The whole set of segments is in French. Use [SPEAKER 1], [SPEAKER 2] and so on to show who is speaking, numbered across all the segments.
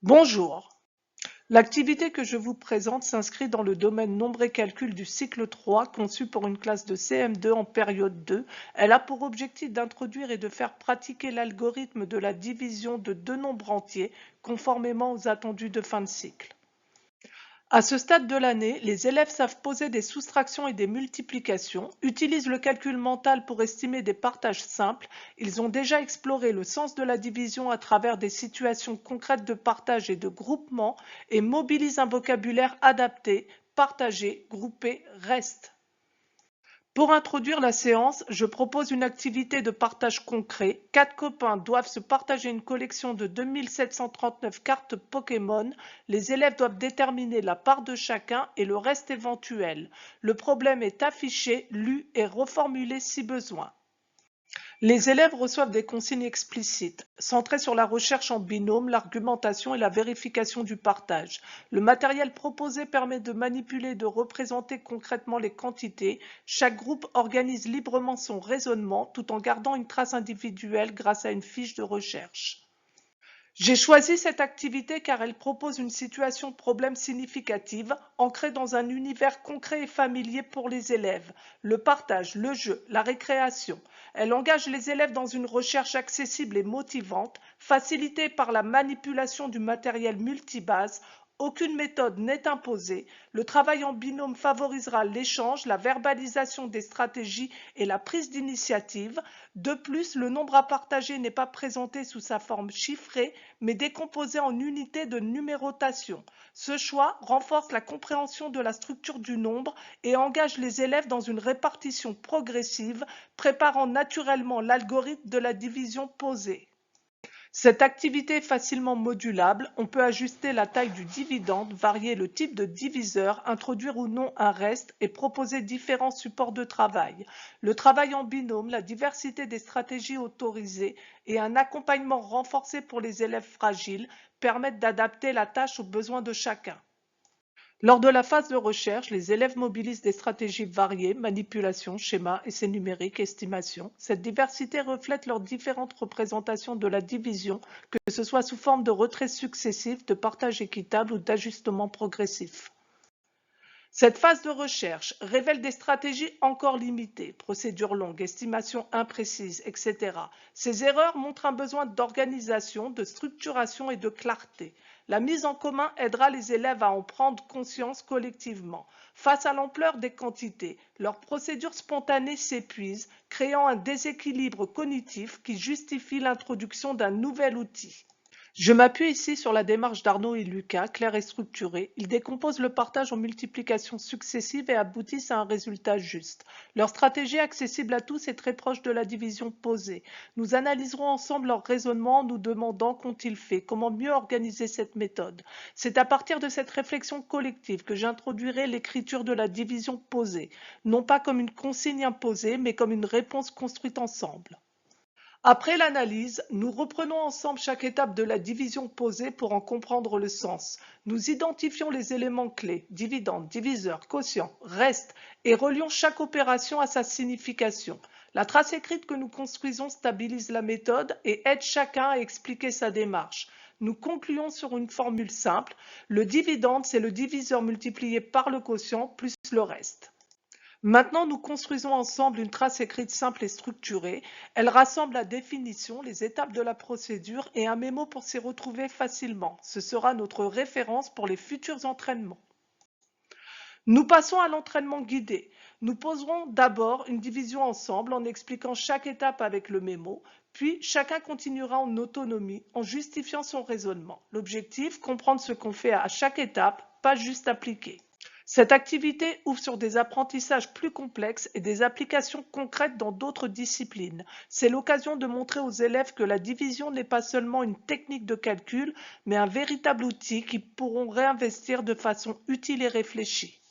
[SPEAKER 1] Bonjour. L'activité que je vous présente s'inscrit dans le domaine nombre et calcul du cycle 3, conçu pour une classe de CM2 en période 2. Elle a pour objectif d'introduire et de faire pratiquer l'algorithme de la division de deux nombres entiers, conformément aux attendus de fin de cycle. À ce stade de l'année, les élèves savent poser des soustractions et des multiplications, utilisent le calcul mental pour estimer des partages simples, ils ont déjà exploré le sens de la division à travers des situations concrètes de partage et de groupement et mobilisent un vocabulaire adapté, partager, grouper, reste. Pour introduire la séance, je propose une activité de partage concret. 4 copains doivent se partager une collection de 2739 cartes Pokémon. Les élèves doivent déterminer la part de chacun et le reste éventuel. Le problème est affiché, lu et reformulé si besoin. Les élèves reçoivent des consignes explicites, centrées sur la recherche en binôme, l'argumentation et la vérification du partage. Le matériel proposé permet de manipuler et de représenter concrètement les quantités. Chaque groupe organise librement son raisonnement tout en gardant une trace individuelle grâce à une fiche de recherche. J'ai choisi cette activité car elle propose une situation problème significative, ancrée dans un univers concret et familier pour les élèves. Le partage, le jeu, la récréation. Elle engage les élèves dans une recherche accessible et motivante, facilitée par la manipulation du matériel multibase. Aucune méthode n'est imposée. Le travail en binôme favorisera l'échange, la verbalisation des stratégies et la prise d'initiative. De plus, le nombre à partager n'est pas présenté sous sa forme chiffrée, mais décomposé en unités de numérotation. Ce choix renforce la compréhension de la structure du nombre et engage les élèves dans une répartition progressive, préparant naturellement l'algorithme de la division posée. Cette activité est facilement modulable, on peut ajuster la taille du dividende, varier le type de diviseur, introduire ou non un reste et proposer différents supports de travail. Le travail en binôme, la diversité des stratégies autorisées et un accompagnement renforcé pour les élèves fragiles permettent d'adapter la tâche aux besoins de chacun. Lors de la phase de recherche, les élèves mobilisent des stratégies variées, manipulation, schéma, essais numériques, estimation. Cette diversité reflète leurs différentes représentations de la division, que ce soit sous forme de retrait successif, de partage équitable ou d'ajustement progressif. Cette phase de recherche révèle des stratégies encore limitées, procédures longues, estimations imprécises, etc. Ces erreurs montrent un besoin d'organisation, de structuration et de clarté. La mise en commun aidera les élèves à en prendre conscience collectivement. Face à l'ampleur des quantités, leurs procédures spontanées s'épuisent, créant un déséquilibre cognitif qui justifie l'introduction d'un nouvel outil. Je m'appuie ici sur la démarche d'Arnaud et Lucas, claire et structurée. Ils décomposent le partage en multiplications successives et aboutissent à un résultat juste. Leur stratégie accessible à tous est très proche de la division posée. Nous analyserons ensemble leur raisonnement en nous demandant qu'ont-ils fait, comment mieux organiser cette méthode. C'est à partir de cette réflexion collective que j'introduirai l'écriture de la division posée, non pas comme une consigne imposée, mais comme une réponse construite ensemble. Après l'analyse, nous reprenons ensemble chaque étape de la division posée pour en comprendre le sens. Nous identifions les éléments clés, dividende, diviseur, quotient, reste, et relions chaque opération à sa signification. La trace écrite que nous construisons stabilise la méthode et aide chacun à expliquer sa démarche. Nous concluons sur une formule simple. Le dividende, c'est le diviseur multiplié par le quotient plus le reste. Maintenant, nous construisons ensemble une trace écrite simple et structurée. Elle rassemble la définition, les étapes de la procédure et un mémo pour s'y retrouver facilement. Ce sera notre référence pour les futurs entraînements. Nous passons à l'entraînement guidé. Nous poserons d'abord une division ensemble en expliquant chaque étape avec le mémo, puis chacun continuera en autonomie en justifiant son raisonnement. L'objectif, comprendre ce qu'on fait à chaque étape, pas juste appliquer. Cette activité ouvre sur des apprentissages plus complexes et des applications concrètes dans d'autres disciplines. C'est l'occasion de montrer aux élèves que la division n'est pas seulement une technique de calcul, mais un véritable outil qu'ils pourront réinvestir de façon utile et réfléchie.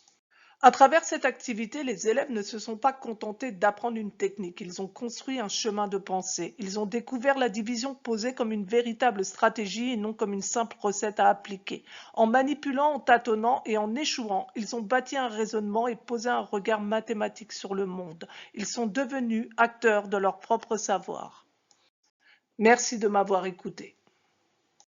[SPEAKER 1] À travers cette activité, les élèves ne se sont pas contentés d'apprendre une technique, ils ont construit un chemin de pensée. Ils ont découvert la division posée comme une véritable stratégie et non comme une simple recette à appliquer. En manipulant, en tâtonnant et en échouant, ils ont bâti un raisonnement et posé un regard mathématique sur le monde. Ils sont devenus acteurs de leur propre savoir. Merci de m'avoir écouté.